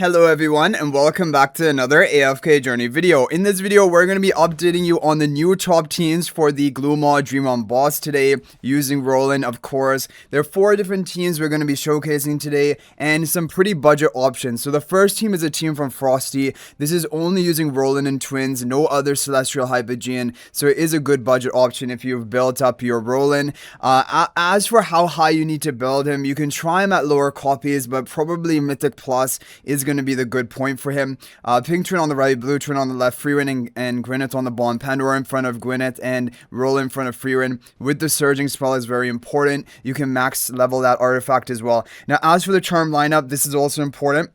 Hello everyone and welcome back to another AFK journey video. In this video we're going to be updating you on the new top teams for the Gloommaw Dream On boss today using Rolan, of course. There are 4 different teams we're going to be showcasing today and some pretty budget options. So the first team is a team from Frosty. This is only using Rolan and twins, no other Celestial Hypogean, so it is a good budget option if you've built up your Rolan. As for how high you need to build him, you can try him at lower copies, but probably Mythic Plus is going to be the good point for him. Pink twin on the right, blue twin on the left, Freerin and Gwyneth on the bottom, Pandora in front of Gwyneth, and Rolan in front of Freerin. With the surging spell is very important. You can max level that artifact as well. Now, as for the charm lineup, this is also important.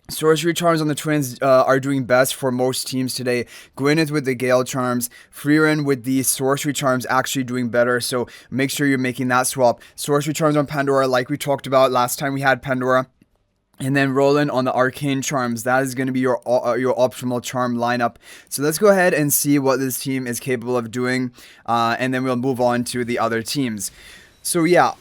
Sorcery Charms on the twins are doing best for most teams today. Gwyneth with the Gale Charms, Freerin with the Sorcery Charms actually doing better, so make sure you're making that swap. Sorcery Charms on Pandora, like we talked about last time we had Pandora. And then Rolan on the Arcane Charms. That is going to be your optimal charm lineup. So let's go ahead and see what this team is capable of doing. And then we'll move on to the other teams. So yeah,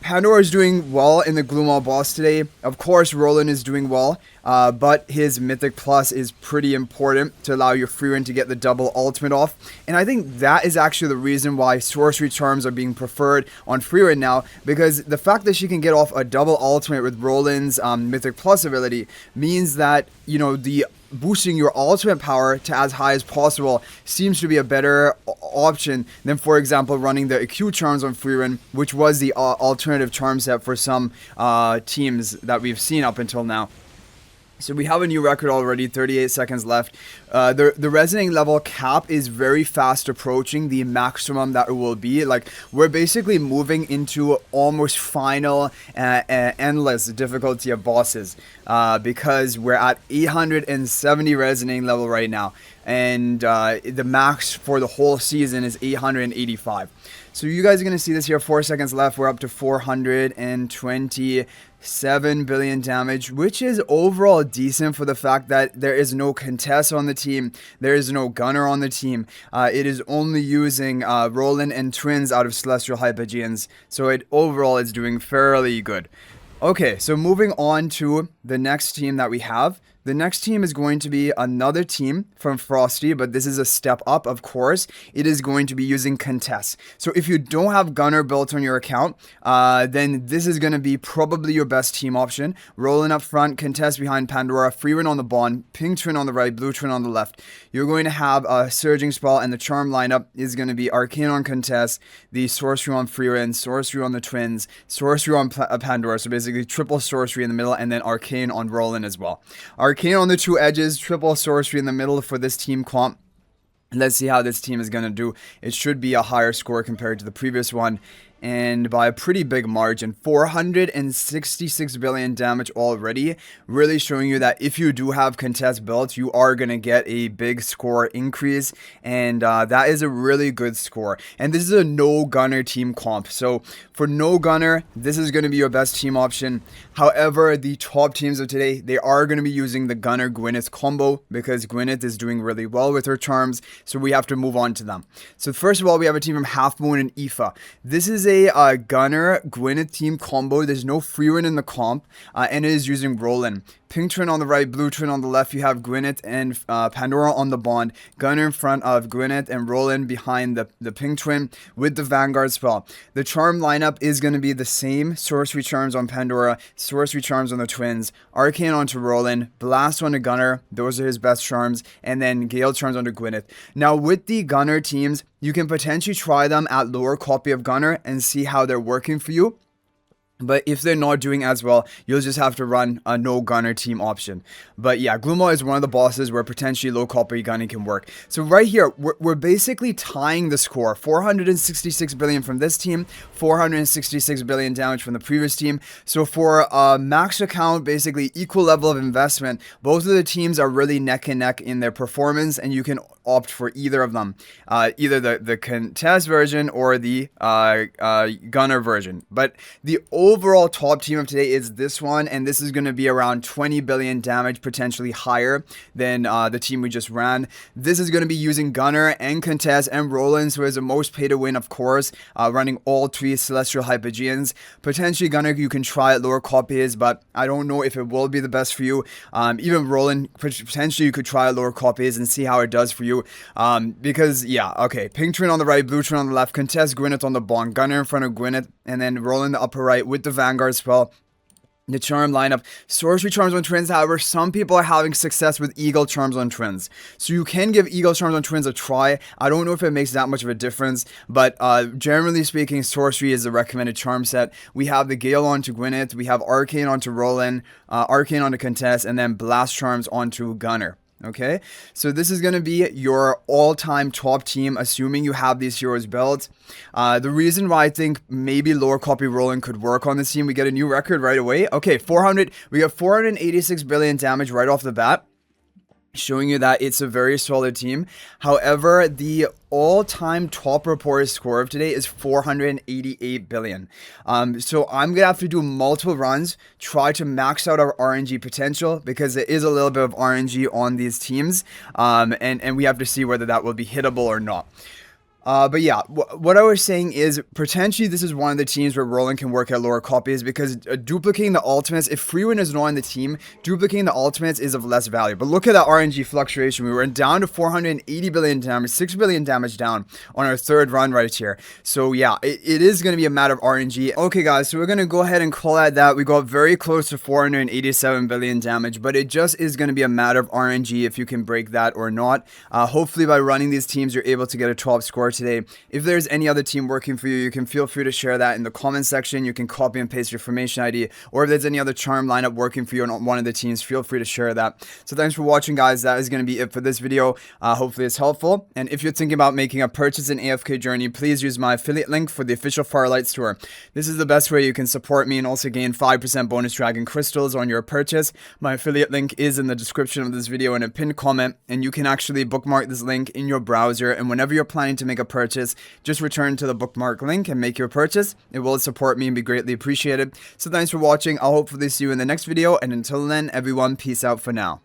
Pandora is doing well in the Gloommaw boss today. Of course, Rolan is doing well, but his Mythic Plus is pretty important to allow your Freerin to get the double ultimate off. And I think that is actually the reason why Sorcery Charms are being preferred on Freerin now, because the fact that she can get off a double ultimate with Rolan's Mythic Plus ability means that, you know, the boosting your ultimate power to as high as possible seems to be a better option than, for example, running the acute charms on Freerin, which was the alternative charm set for some teams that we've seen up until now. So we have a new record already, 38 seconds left. The resonating level cap is very fast approaching the maximum that it will be. Like, we're basically moving into almost final endless difficulty of bosses because we're at 870 resonating level right now. And the max for the whole season is 885. So you guys are going to see this here, 4 seconds left. We're up to 427 billion damage, which is overall decent for the fact that there is no Contess on the team. There is no Gunnar on the team. It is only using Rolan and twins out of Celestial Hypogeans. So it overall is doing fairly good. Okay, so moving on to the next team that we have. The next team is going to be another team from Frosty, but this is a step up, of course. It is going to be using Contess. So if you don't have Gunnar built on your account, then this is going to be probably your best team option. Rolan up front, Contess behind Pandora, Freerin on the bottom, Pink twin on the right, blue twin on the left. You're going to have a surging spell, and the charm lineup is going to be Arcane on Contess, the sorcery on Freerin, sorcery on the twins, sorcery on Pandora. So basically triple sorcery in the middle, and then Arcane on Rolan as well. Arcane on the 2 edges, triple sorcery in the middle for this team comp. Let's see how this team is going to do. It should be a higher score compared to the previous one, and by a pretty big margin. 466 billion damage already, really showing you that if you do have Contest built, you are going to get a big score increase, and that is a really good score. And this is a No-Gunnar team comp, so for No-Gunnar, this is going to be your best team option. However, the top teams of today, they are going to be using the Gunnar-Gwyneth combo, because Gwyneth is doing really well with her charms, so we have to move on to them. So first of all, we have a team from Half Moon and Aoife. This is a Gunnar Gwyneth team combo. There's no Freerin in the comp, and it is using Rolan. Pink twin on the right, blue twin on the left. You have Gwyneth and Pandora on the bond. Gunnar in front of Gwyneth and Rolan behind the pink twin with the Vanguard spell. The charm lineup is going to be the same. Sorcery Charms on Pandora, Sorcery Charms on the twins, Arcane onto Rolan, Blast onto Gunnar. Those are his best charms. And then Gale Charms onto Gwyneth. Now with the Gunnar teams, you can potentially try them at lower copy of Gunnar and see how they're working for you. But if they're not doing as well, you'll just have to run a No-Gunnar team option. But yeah, Gloommaw is one of the bosses where potentially low copy gunning can work. So right here, we're basically tying the score. 466 billion from this team, 466 billion damage from the previous team. So for a max account, basically equal level of investment, both of the teams are really neck and neck in their performance, and you can opt for either of them, either the Contest version or the Gunnar version. But the overall top team of today is this one, and this is going to be around 20 billion damage, potentially higher than the team we just ran. This is going to be using Gunnar and Contess and Rolan, who is the most pay to win, of course, running all 3 Celestial Hypogeans. Potentially Gunnar, you can try at lower copies, but I don't know if it will be the best for you. Even Rolan, potentially you could try at lower copies and see how it does for you. Because, yeah, okay, pink twin on the right, blue twin on the left, Contess, Gwyneth on the bottom, Gunnar in front of Gwyneth, and then Rolan the upper right with the Vanguard spell. The charm lineup, sorcery charms on twins. However, some people are having success with eagle charms on twins, so you can give eagle charms on twins a try. I don't know if it makes that much of a difference, but generally speaking, sorcery is the recommended charm set. We have the Gale onto Gwyneth, we have Arcane onto Rolan, Arcane onto Contess, and then blast charms onto Gunnar. Okay, so this is going to be your all-time top team, assuming you have these heroes built. The reason why I think maybe lower copy Rolan could work on this team, we get a new record right away. Okay, we got 486 billion damage right off the bat, showing you that it's a very solid team. However, the all-time top reported score of today is 488 billion. So I'm gonna have to do multiple runs, try to max out our RNG potential, because there is a little bit of RNG on these teams, and we have to see whether that will be hittable or not. But yeah, what I was saying is potentially this is one of the teams where Rolan can work at lower copies, because duplicating the ultimates, if Freewin is not on the team, duplicating the ultimates is of less value. But look at that RNG fluctuation. We were down to 480 billion damage, 6 billion damage down on our third run right here. So yeah, it is going to be a matter of RNG. Okay guys, so we're going to go ahead and call out that we got very close to 487 billion damage, but it just is going to be a matter of RNG if you can break that or not. Hopefully by running these teams, you're able to get a top score today. If there's any other team working for you, you can feel free to share that in the comment section. You can copy and paste your formation ID, or if there's any other charm lineup working for you on one of the teams, feel free to share that. So thanks for watching guys, that is going to be it for this video. Hopefully it's helpful, and if you're thinking about making a purchase in AFK Journey, please use my affiliate link for the official Firelight store. This is the best way you can support me and also gain 5% bonus dragon crystals on your purchase. My affiliate link is in the description of this video in a pinned comment, and you can actually bookmark this link in your browser, and whenever you're planning to make a purchase, just return to the bookmark link and make your purchase. It will support me and be greatly appreciated. So thanks for watching. I'll hopefully see you in the next video, and until then, everyone, peace out for now.